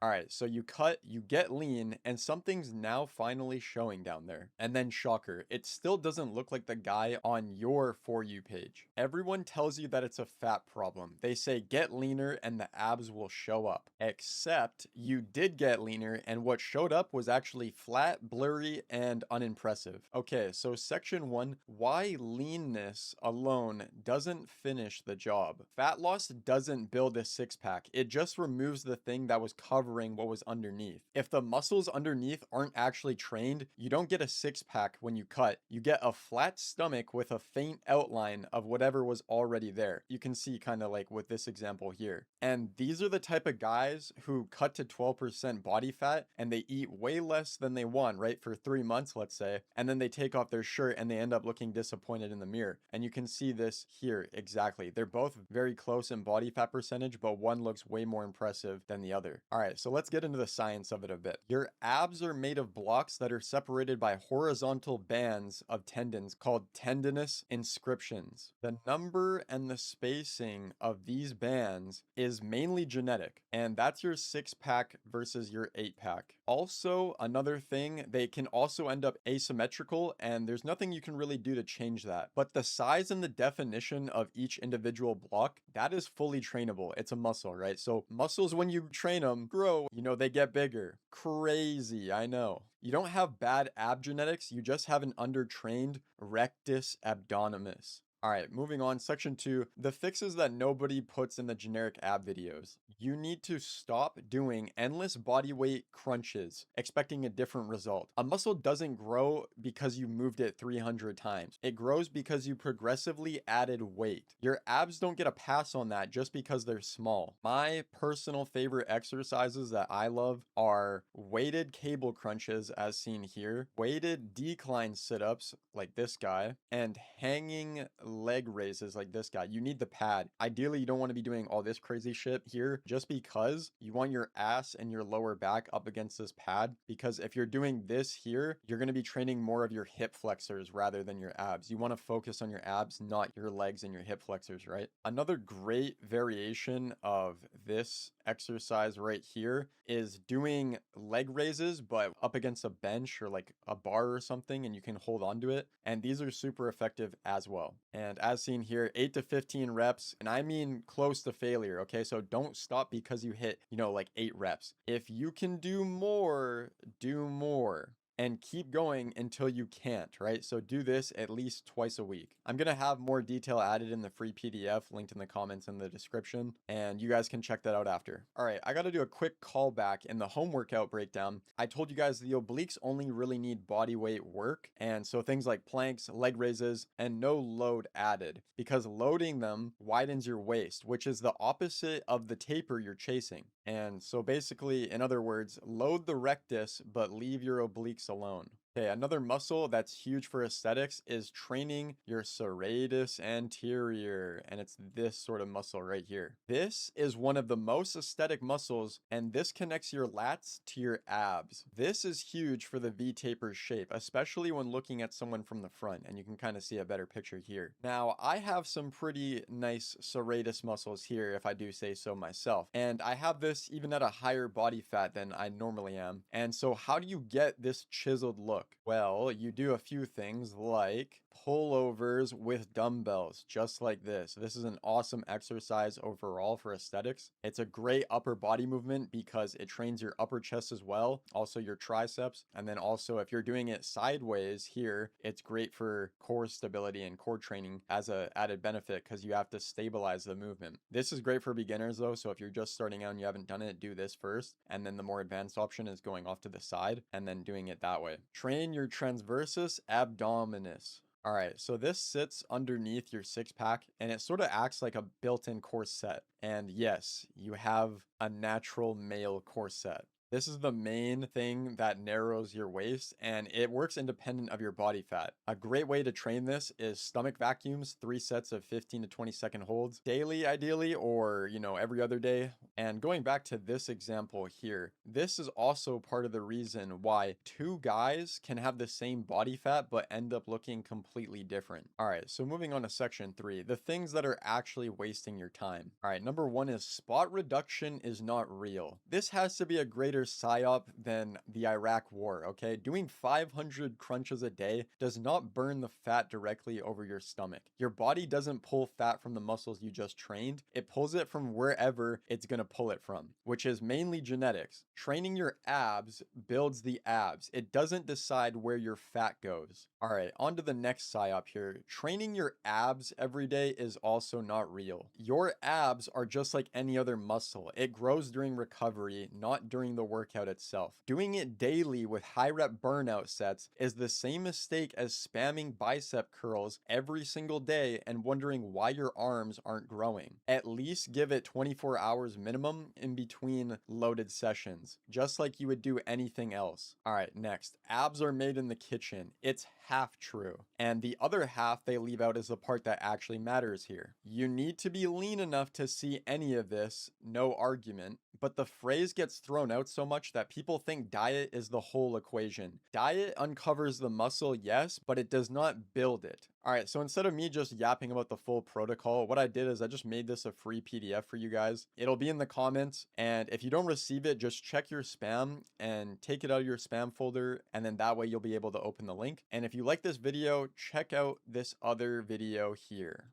All right, so you cut, you get lean, and something's now finally showing down there. And then shocker, it still doesn't look like the guy on your For You page. Everyone tells you that it's a fat problem. They say get leaner and the abs will show up. Except you did get leaner and what showed up was actually flat, blurry, and unimpressive. Okay, so section 1, why leanness alone doesn't finish the job. Fat loss doesn't build a six-pack. It just removes the thing that was covering what was underneath. If the muscles underneath aren't actually trained, you don't get a six-pack when you cut. You get a flat stomach with a faint outline of whatever was already there. You can see kind of like with this example here. And these are the type of guys who cut to 12% body fat and they eat way less than they want, right? For 3 months, let's say, and then they take off their shirt and they end up looking disappointed in the mirror. And you can see this here exactly. They're both very close in body fat percentage, but one looks way more impressive than the other. All right, so let's get into the science of it a bit. Your abs are made of blocks that are separated by horizontal bands of tendons called tendinous inscriptions. The number and the spacing of these bands is mainly genetic, and that's your six-pack versus your eight-pack. Also, another thing, they can also end up asymmetrical, and there's nothing you can really do to change that. But the size and the definition of each individual block, that is fully trainable. It's a muscle, right? So muscles, when you train them, grow, they get bigger. Crazy, I know. You don't have bad ab genetics, you just have an undertrained rectus abdominis. All right, moving on. Section 2, the fixes that nobody puts in the generic ab videos. You need to stop doing endless body weight crunches, expecting a different result. A muscle doesn't grow because you moved it 300 times. It grows because you progressively added weight. Your abs don't get a pass on that just because they're small. My personal favorite exercises that I love are weighted cable crunches, as seen here, weighted decline sit-ups, like this guy, and hanging leg raises like this guy. You need the pad. Ideally, you don't want to be doing all this crazy shit here just because you want your ass and your lower back up against this pad. Because if you're doing this here, you're going to be training more of your hip flexors rather than your abs. You want to focus on your abs, not your legs and your hip flexors, right? Another great variation of this exercise right here is doing leg raises, but up against a bench or like a bar or something, and you can hold on to it. And these are super effective as well. And as seen here, 8 to 15 reps, and I mean close to failure, okay? So don't stop because you hit, like 8 reps. If you can do more, do more. And keep going until you can't, right? So do this at least twice a week. I'm going to have more detail added in the free PDF linked in the comments in the description, and you guys can check that out after. All right, I got to do a quick callback in the home workout breakdown. I told you guys the obliques only really need body weight work, and so things like planks, leg raises, and no load added, because loading them widens your waist, which is the opposite of the taper you're chasing. And so basically, in other words, load the rectus, but leave your obliques alone. Okay, another muscle that's huge for aesthetics is training your serratus anterior, and it's this sort of muscle right here. This is one of the most aesthetic muscles, and this connects your lats to your abs. This is huge for the V-taper shape, especially when looking at someone from the front, and you can kind of see a better picture here. Now, I have some pretty nice serratus muscles here, if I do say so myself, and I have this even at a higher body fat than I normally am. And so how do you get this chiseled look? Well, you do a few things like pullovers with dumbbells, just like this. This is an awesome exercise overall for aesthetics. It's a great upper body movement because it trains your upper chest as well, also your triceps. And then also if you're doing it sideways here, it's great for core stability and core training as an added benefit because you have to stabilize the movement. This is great for beginners though. So if you're just starting out and you haven't done it, do this first. And then the more advanced option is going off to the side and then doing it that way. Train your transversus abdominis. All right, so this sits underneath your six pack and it sort of acts like a built-in corset. And yes, you have a natural male corset. This is the main thing that narrows your waist, and it works independent of your body fat. A great way to train this is stomach vacuums, 3 sets of 15 to 20-second holds daily, ideally, or, every other day. And going back to this example here, this is also part of the reason why two guys can have the same body fat but end up looking completely different. All right, so moving on to section 3, the things that are actually wasting your time. All right, number 1 is spot reduction is not real. This has to be a greater psyop than the Iraq war, okay? Doing 500 crunches a day does not burn the fat directly over your stomach. Your body doesn't pull fat from the muscles you just trained. It pulls it from wherever it's going to pull it from, which is mainly genetics. Training your abs builds the abs. It doesn't decide where your fat goes. All right, on to the next psyop here. Training your abs every day is also not real. Your abs are just like any other muscle. It grows during recovery, not during the workout itself. Doing it daily with high rep burnout sets is the same mistake as spamming bicep curls every single day and wondering why your arms aren't growing. At least give it 24 hours minimum in between loaded sessions, just like you would do anything else. All right, next. Abs are made in the kitchen. It's half true. And the other half they leave out is the part that actually matters here. You need to be lean enough to see any of this, no argument, but the phrase gets thrown out so much that people think diet is the whole equation. Diet uncovers the muscle, yes, but it does not build it. All right, so instead of me just yapping about the full protocol, what I did is I just made this a free PDF for you guys. It'll be in the comments, and if you don't receive it, just check your spam and take it out of your spam folder, and then that way you'll be able to open the link. And if you like this video, check out this other video here.